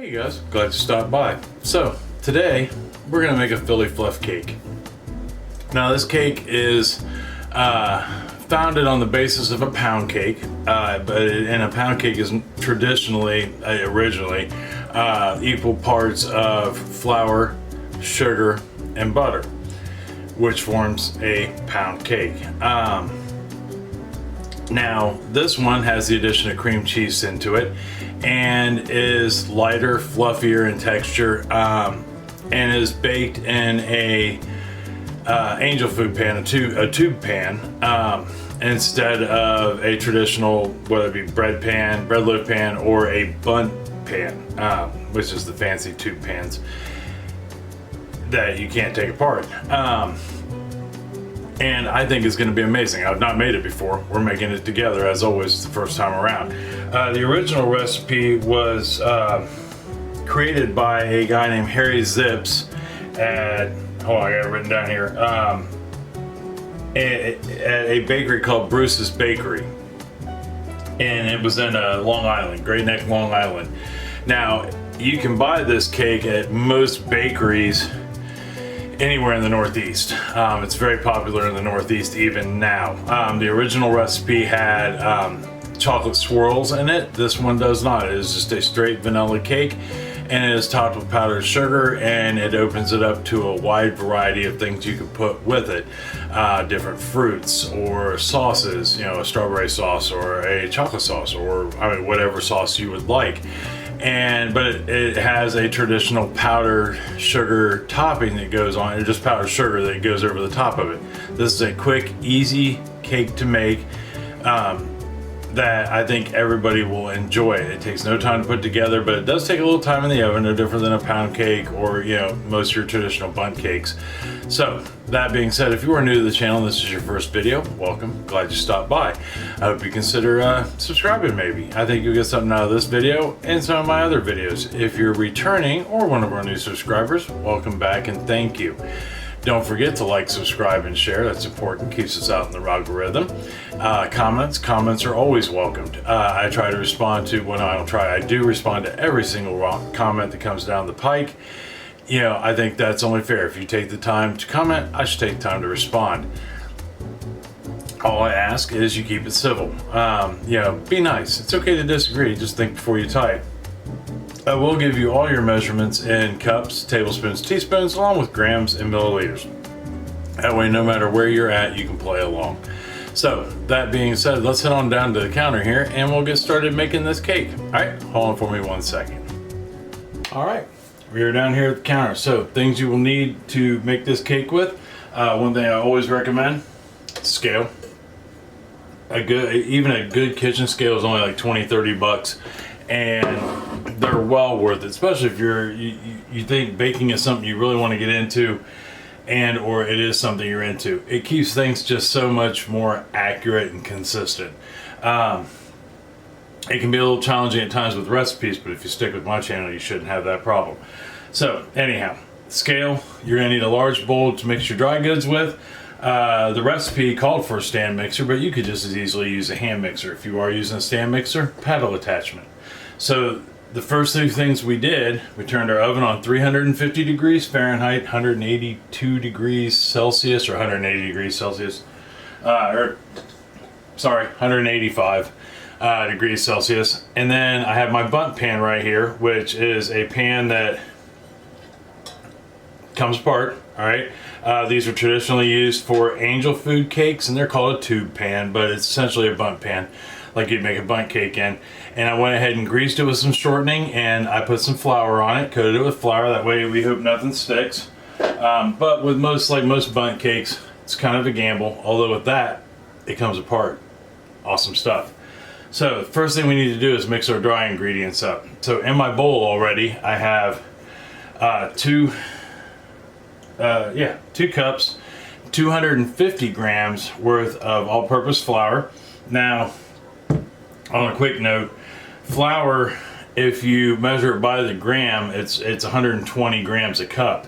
Hey guys, glad you stopped by. So today we're gonna make a Philly Fluff cake. Now this cake is founded on the basis of a pound cake, and a pound cake is traditionally, originally, equal parts of flour, sugar, and butter, which forms a pound cake. Now this one has the addition of cream cheese into it and is lighter, fluffier in texture, and is baked in a angel food pan, a tube pan, instead of a traditional, whether it be bread loaf pan, or a bun pan, which is the fancy tube pans that you can't take apart. And I think it's going to be amazing. I've not made it before. We're making it together, as always, the first time around. The original recipe was created by a guy named Harry Zips at, hold on, I got it written down here, at a bakery called Bruce's Bakery. And it was in Long Island, Great Neck, Long Island. Now, you can buy this cake at most bakeries anywhere in the Northeast. It's very popular in the Northeast even now. The original recipe had chocolate swirls in it. This one does not. It is just a straight vanilla cake, and it is topped with powdered sugar, and it opens it up to a wide variety of things you can put with it. Different fruits or sauces, you know, a strawberry sauce or a chocolate sauce, or I mean whatever sauce you would like. But it has a traditional powdered sugar topping that goes on, or just powdered sugar that goes over the top of it. This is a quick, easy cake to make that I think everybody will enjoy. It takes no time to put together, but it does take a little time in the oven, no different than a pound cake or, you know, most of your traditional bundt cakes. So that being said, if you are new to the channel and this is your first video, welcome, glad you stopped by. I hope you consider subscribing maybe. I think you'll get something out of this video and some of my other videos. If you're returning or one of our new subscribers, welcome back and thank you. Don't forget to like, subscribe, and share. That's important. Keeps us out in the algorithm. Comments are always welcomed. I try to respond to, well, no, I don't try. I do respond to every single comment that comes down the pike. You know, I think that's only fair. If you take the time to comment, I should take the time to respond. All I ask is you keep it civil. You know, be nice. It's okay to disagree. Just think before you type. I will give you all your measurements in cups, tablespoons, teaspoons, along with grams and milliliters. That way, no matter where you're at, you can play along. So, that being said, let's head on down to the counter here and we'll get started making this cake. All right, hold on for me 1 second. All right, we are down here at the counter. So, things you will need to make this cake with. One thing I always recommend, scale. Even a good kitchen scale is only like 20-30 bucks. And they're well worth it, especially if you think baking is something you really want to get into, and or it is something you're into. It keeps things just so much more accurate and consistent. It can be a little challenging at times with recipes, but if you stick with my channel, you shouldn't have that problem. So anyhow, scale, you're going to need a large bowl to mix your dry goods with. The recipe called for a stand mixer, but you could just as easily use a hand mixer. If you are using a stand mixer, paddle attachment. So the first two things we did, we turned our oven on 350 degrees Fahrenheit, 182 degrees Celsius, or 180 degrees Celsius, 185 degrees Celsius. And then I have my bundt pan right here, which is a pan that comes apart, all right? These are traditionally used for angel food cakes, and they're called a tube pan, but it's essentially a bundt pan, like you'd make a bundt cake in. And I went ahead and greased it with some shortening, and I put some flour on it, coated it with flour, that way we hope nothing sticks. But with most bundt cakes, it's kind of a gamble, although with that, it comes apart. Awesome stuff. So the first thing we need to do is mix our dry ingredients up. So in my bowl already, I have two cups, 250 grams worth of all-purpose flour. Now, on a quick note, flour, if you measure it by the gram, it's 120 grams a cup.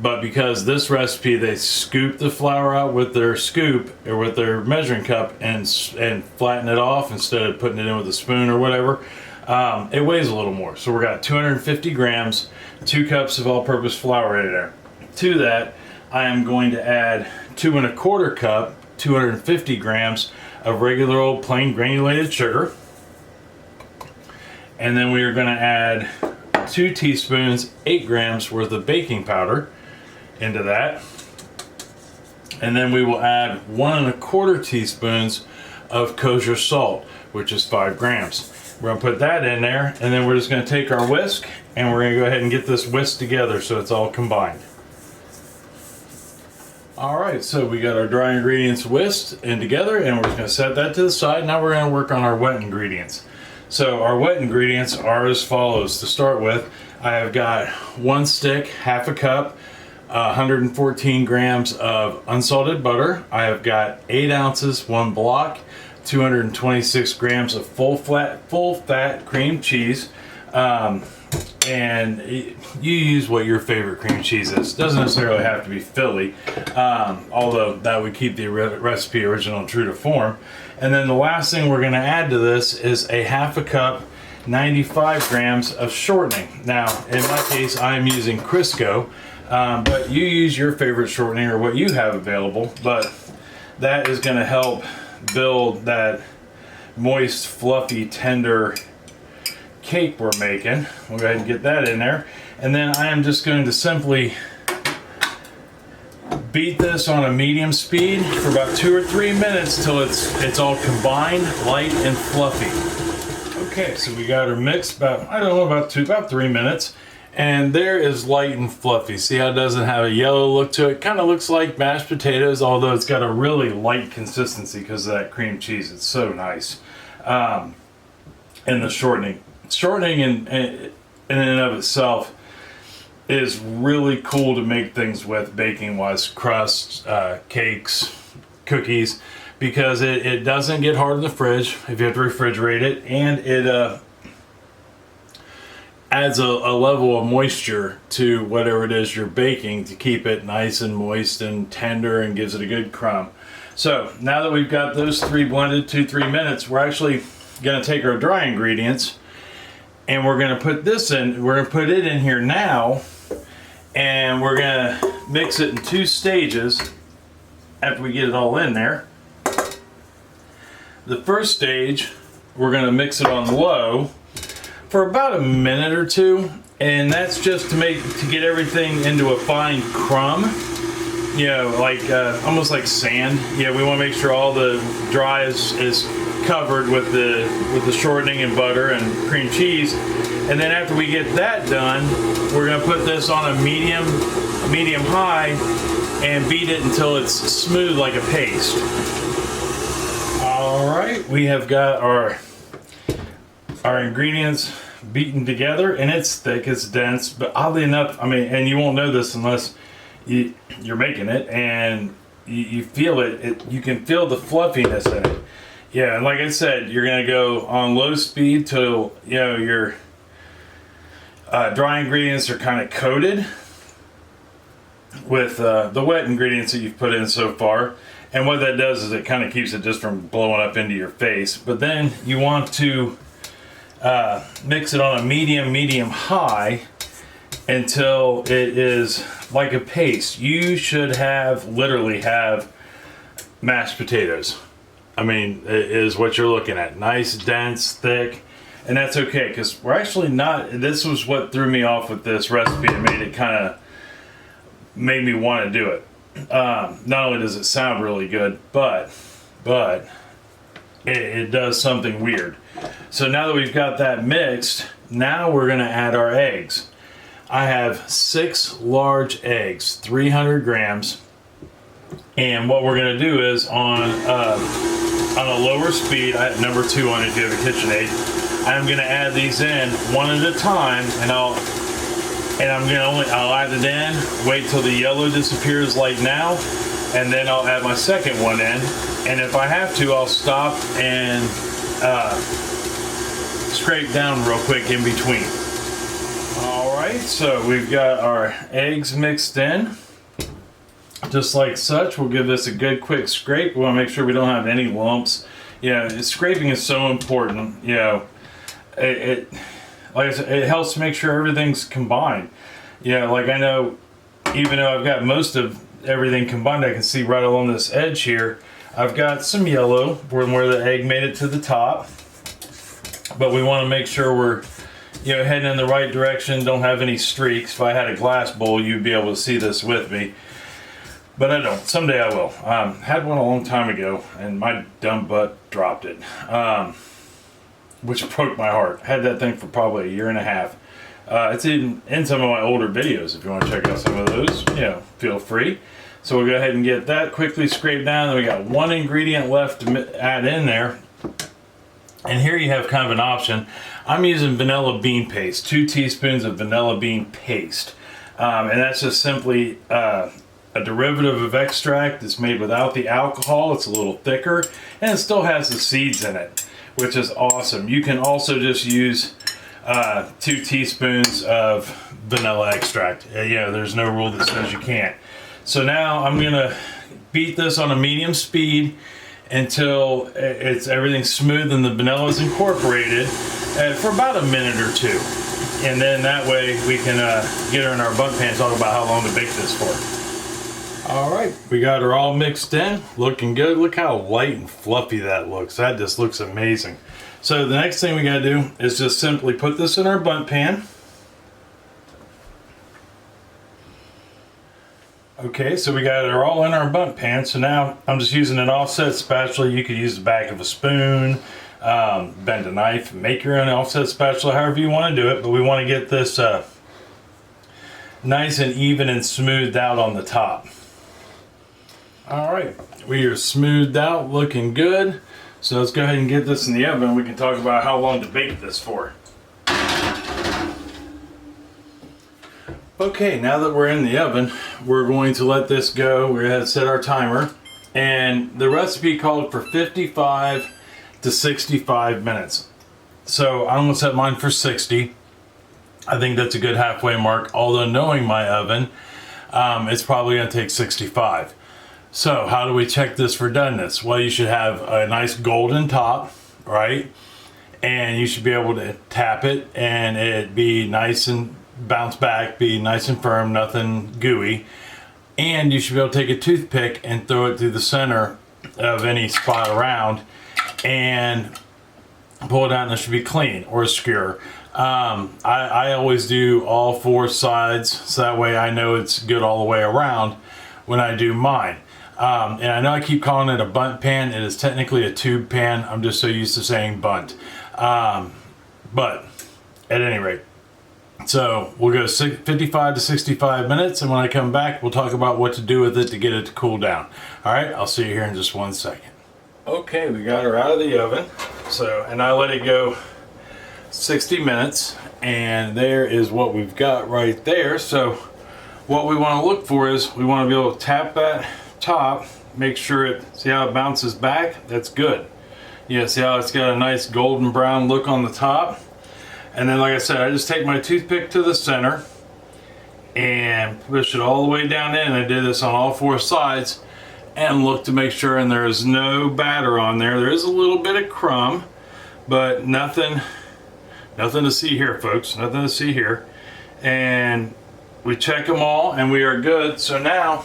But because this recipe, they scoop the flour out with their scoop or with their measuring cup and flatten it off instead of putting it in with a spoon or whatever, It weighs a little more. So we got 250 grams, 2 cups of all-purpose flour in there. To that, I am going to add 2 1/4 cup, 250 grams of regular old plain granulated sugar. And then we are going to add 2 teaspoons, 8 grams worth of baking powder into that. And then we will add 1 1/4 teaspoons of kosher salt, which is 5 grams. We're going to put that in there, and then we're just going to take our whisk and we're going to go ahead and get this whisk together so it's all combined. Alright, so we got our dry ingredients whisked and together, and we're just going to set that to the side. Now we're going to work on our wet ingredients. So our wet ingredients are as follows. To start with, I have got 1 stick, half a cup, 114 grams of unsalted butter. I have got 8 ounces, 1 block, 226 grams of full fat cream cheese. And you use what your favorite cream cheese is. Doesn't necessarily have to be Philly, although that would keep the recipe original and true to form. And then the last thing we're going to add to this is a half a cup, 95 grams of shortening. Now, in my case, I'm using Crisco, but you use your favorite shortening or what you have available. But that is going to help build that moist, fluffy, tender cake we're making. We'll go ahead and get that in there, and then I am just going to simply beat this on a medium speed for about 2 or 3 minutes till it's all combined, light and fluffy. Okay, so we got her mixed about, I don't know, about 3 minutes, and there is light and fluffy. See how it doesn't have a yellow look to it? Kind of looks like mashed potatoes, although it's got a really light consistency because of that cream cheese. It's so nice. And the shortening in and of itself is really cool to make things with, baking wise, crusts, cakes, cookies, because it doesn't get hard in the fridge if you have to refrigerate it, and it adds a level of moisture to whatever it is you're baking to keep it nice and moist and tender, and gives it a good crumb. So now that we've got those 3 blended 2-3 minutes, we're actually going to take our dry ingredients and we're going to put this in. We're going to put it in here now, and we're going to mix it in 2 stages after we get it all in there. The first stage, we're going to mix it on low for about a minute or 2, and that's just to get everything into a fine crumb, you know, like almost like sand. Yeah, we want to make sure all the dry is covered with the shortening and butter and cream cheese. And then after we get that done, we're going to put this on a medium high and beat it until it's smooth like a paste. All right, we have got our ingredients beaten together, and it's thick, it's dense, but oddly enough, I mean, and you won't know this unless you're making it, and you feel it. You can feel the fluffiness in it. Yeah, and like I said, you're gonna go on low speed till, you know, your dry ingredients are kind of coated with the wet ingredients that you've put in so far. And what that does is it kind of keeps it just from blowing up into your face. But then you want to mix it on a medium high until it is like a paste. You should literally have mashed potatoes. I mean, it is what you're looking at. Nice, dense, thick. And that's okay, because we're actually not, this was what threw me off with this recipe and made me want to do it. Not only does it sound really good, but it does something weird. So now that we've got that mixed, now we're going to add our eggs. I have 6 large eggs, 300 grams. And what we're going to do is on a lower speed, I have number 2 on it if you have a KitchenAid, I'm going to add these in one at a time, and I'll add it in, wait till the yellow disappears like now, and then I'll add my second one in. And if I have to, I'll stop and scrape down real quick in between. Alright, so we've got our eggs mixed in. Just like such, we'll give this a good quick scrape. We want to make sure we don't have any lumps. You know, scraping is so important. You know, it like I said, it helps to make sure everything's combined. Like I know, even though I've got most of everything combined, I can see right along this edge here, I've got some yellow from where the egg made it to the top. But we want to make sure we're heading in the right direction, don't have any streaks. If I had a glass bowl, you'd be able to see this with me. But I don't. Someday I will. Had one a long time ago, and my dumb butt dropped it, which broke my heart. Had that thing for probably a year and a half. It's in some of my older videos. If you want to check out some of those, feel free. So we'll go ahead and get that quickly scraped down. Then we got one ingredient left to add in there. And here you have kind of an option. I'm using vanilla bean paste, 2 teaspoons of vanilla bean paste. And that's just simply a derivative of extract that's made without the alcohol. It's a little thicker and it still has the seeds in it, which is awesome. You can also just use 2 teaspoons of vanilla extract. There's no rule that says you can't. So now I'm gonna beat this on a medium speed until everything's smooth and the vanilla is incorporated for about a minute or two. And then that way we can get her in our bun pan and talk about how long to bake this for. All right, we got her all mixed in, looking good. Look how light and fluffy that looks. That just looks amazing. So the next thing we gotta do is just simply put this in our bun pan. Okay, so we got it all in our bun pan. So now I'm just using an offset spatula. You could use the back of a spoon, bend a knife, make your own offset spatula, however you want to do it. But we want to get this nice and even and smoothed out on the top. All right, we are smoothed out, looking good. So let's go ahead and get this in the oven. We can talk about how long to bake this for. Okay, now that we're in the oven, we're going to let this go. We're going to set our timer. And the recipe called for 55 to 65 minutes. So I'm going to set mine for 60. I think that's a good halfway mark. Although knowing my oven, it's probably going to take 65. So how do we check this for doneness? Well, you should have a nice golden top, right? And you should be able to tap it and it be nice and bounce back, be nice and firm, nothing gooey. And you should be able to take a toothpick and throw it through the center of any spot around and pull it out, and it should be clean, or a skewer. I always do all 4 sides, so that way I know it's good all the way around when I do mine. And I know I keep calling it a bundt pan. It is technically a tube pan. I'm just so used to saying bundt. But at any rate, so we'll go 55 to 65 minutes, and when I come back, we'll talk about what to do with it to get it to cool down. All right, I'll see you here in just 1 second. Okay, we got her out of the oven. And I let it go 60 minutes, and there is what we've got right there. So what we want to look for is we want to be able to tap that top, make sure see how it bounces back? That's good. Yeah, see how it's got a nice golden brown look on the top? And then, like I said, I just take my toothpick to the center and push it all the way down in. I did this on all 4 sides and look to make sure, and there is no batter on there. There is a little bit of crumb, but nothing to see here, folks. Nothing to see here. And we check them all and we are good. So now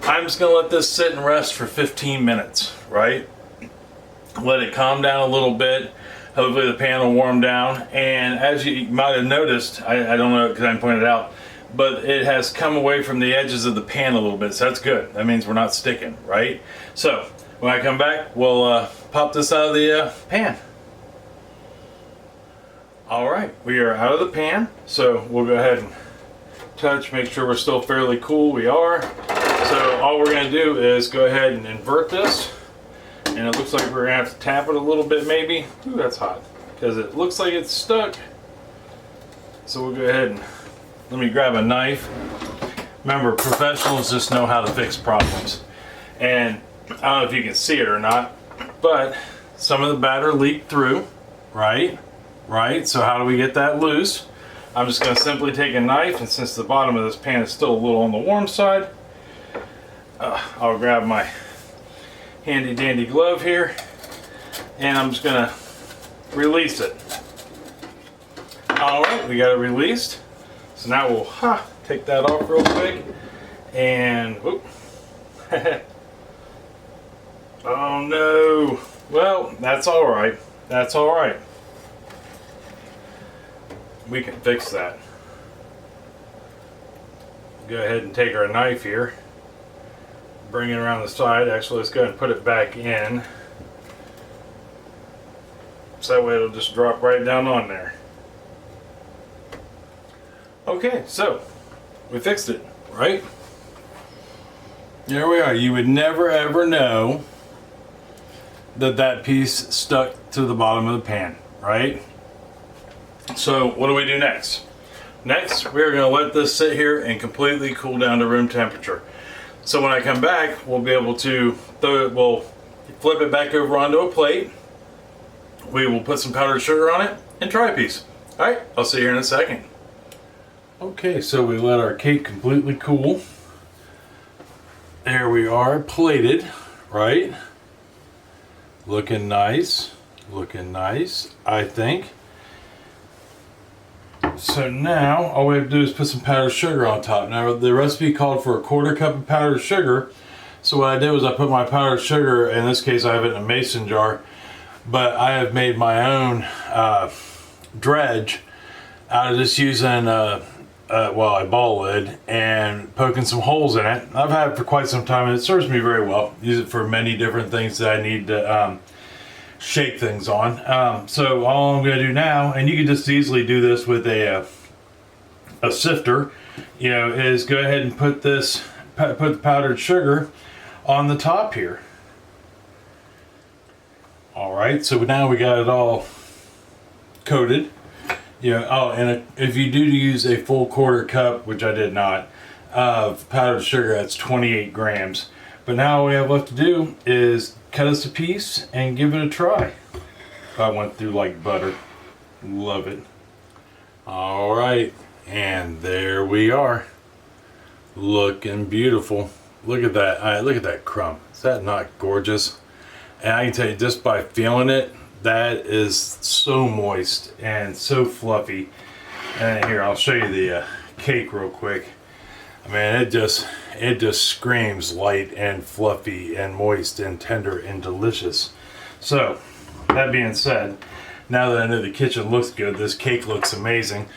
I'm just gonna let this sit and rest for 15 minutes, right? Let it calm down a little bit. Hopefully the pan will warm down. And as you might have noticed, I don't know because I didn't point it out, but it has come away from the edges of the pan a little bit, so that's good. That means we're not sticking, right? So when I come back, we'll pop this out of the pan. All right, we are out of the pan, so we'll go ahead and touch, make sure we're still fairly cool. We are. So all we're gonna do is go ahead and invert this. And it looks like we're gonna have to tap it a little bit maybe. Ooh, that's hot. Because it looks like it's stuck. So we'll go ahead and let me grab a knife. Remember, professionals just know how to fix problems. And I don't know if you can see it or not, but some of the batter leaked through, right? Right, so how do we get that loose? I'm just gonna simply take a knife, and since the bottom of this pan is still a little on the warm side, I'll grab my handy dandy glove here, and I'm just gonna release it. All right, we got it released. So now we'll take that off real quick. And, whoop. Oh no. Well, that's all right. That's all right. We can fix that. Go ahead and take our knife here. Bring it around the side. Actually, let's go ahead and put it back in. So that way it'll just drop right down on there. Okay, so we fixed it, right? There we are. You would never ever know that that piece stuck to the bottom of the pan, right? So what do we do next? Next, we're going to let this sit here and completely cool down to room temperature. So when I come back, we'll be able to we'll flip it back over onto a plate. We will put some powdered sugar on it and try a piece. All right, I'll see you here in a second. Okay, so we let our cake completely cool. There we are, plated, right? Looking nice, I think. So now all we have to do is put some powdered sugar on top. Now the recipe called for a 1/4 cup of powdered sugar. So what I did was I put my powdered sugar, in this case I have it in a mason jar, but I have made my own dredge out of just using a ball lid and poking some holes in it. I've had it for quite some time and it serves me very well. Use it for many different things that I need to shake things on. So all I'm going to do now, and you can just easily do this with a sifter, you know, is go ahead and put the powdered sugar on the top here. All right, so now we got it all coated. You know, oh, and if you do use a full 1/4 cup, which I did not, of powdered sugar, that's 28 grams. But now all we have left to do is cut us a piece and give it a try. I went through like butter. Love it. All right, and there we are. Looking beautiful. Look at that. Look at that crumb. Is that not gorgeous? And I can tell you, just by feeling it, that is so moist and so fluffy. And here, I'll show you the cake real quick. I mean, it just screams light and fluffy and moist and tender and delicious. So, that being said, now that I know the kitchen looks good, this cake looks amazing.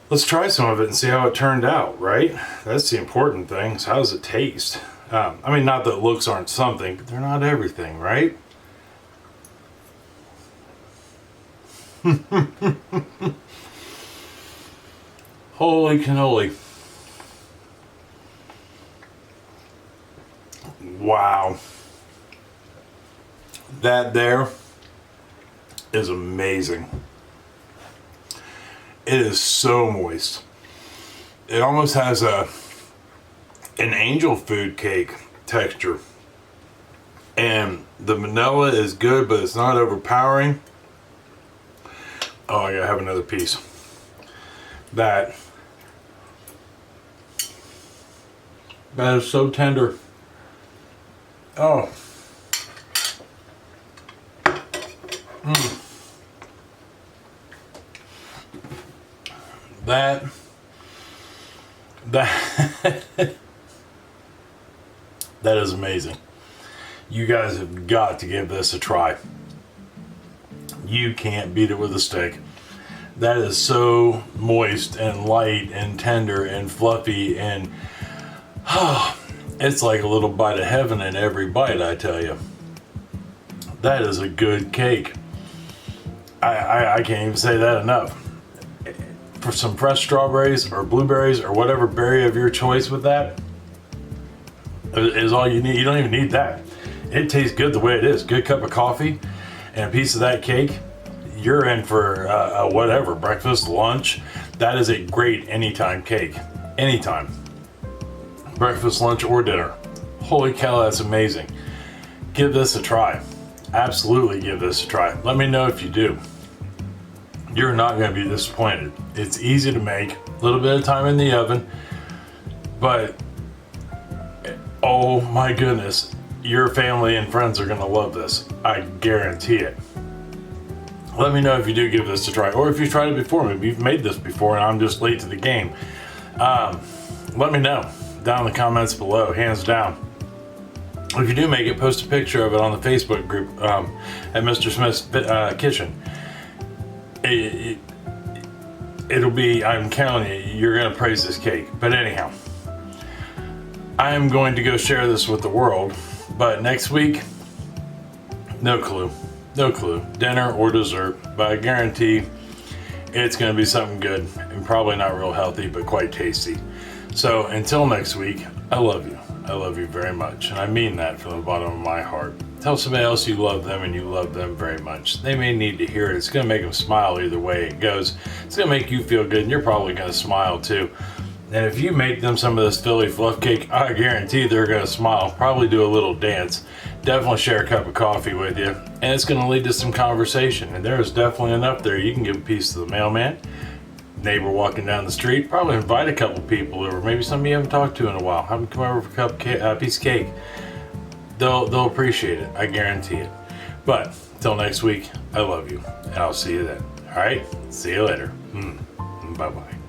Let's try some of it and see how it turned out, right? That's the important thing. So how does it taste? I mean, not that looks aren't something, but they're not everything, right? Holy cannoli. Wow. That there is amazing. It is so moist. It almost has an angel food cake texture. And the vanilla is good, but it's not overpowering. Oh, I gotta have another piece. That is so tender. Oh. That is amazing. You guys have got to give this a try. You can't beat it with a stick. That is so moist and light and tender and fluffy, and it's like a little bite of heaven in every bite, I tell you. That is a good cake. I can't even say that enough. For some fresh strawberries or blueberries or whatever berry of your choice with that is all you need. You don't even need that. It tastes good the way it is. Good cup of coffee and a piece of that cake. You're in for whatever, breakfast, lunch. That is a great anytime cake. Anytime. Breakfast, lunch, or dinner. Holy cow, that's amazing. Give this a try. Absolutely give this a try. Let me know if you do. You're not going to be disappointed. It's easy to make, a little bit of time in the oven, but oh my goodness, your family and friends are going to love this. I guarantee it. Let me know if you do give this a try, or if you've tried it before. Maybe you've made this before and I'm just late to the game. Let me know down in the comments below, hands down. If you do make it, post a picture of it on the Facebook group at Mr. Smith's Kitchen. It'll be, I'm telling you, you're gonna praise this cake. But anyhow, I am going to go share this with the world, but next week, no clue, dinner or dessert, but I guarantee it's gonna be something good and probably not real healthy, but quite tasty. So until next week, I love you very much, and I mean that from the bottom of my heart. Tell somebody else you love them and you love them very much. They may need to hear it. It's gonna make them smile either way it goes. It's gonna make you feel good and you're probably gonna smile too. And if you make them some of this Philly fluff cake, I guarantee they're gonna smile, probably do a little dance, definitely share a cup of coffee with you, and it's gonna lead to some conversation. And there is definitely enough there. You can give a piece to the mailman, neighbor walking down the street, probably invite a couple people over, maybe somebody you haven't talked to in a while, have them come over for a piece of cake. They'll appreciate it, I guarantee it. But until next week, I love you, and I'll see you then. All right, see you later. Bye-bye.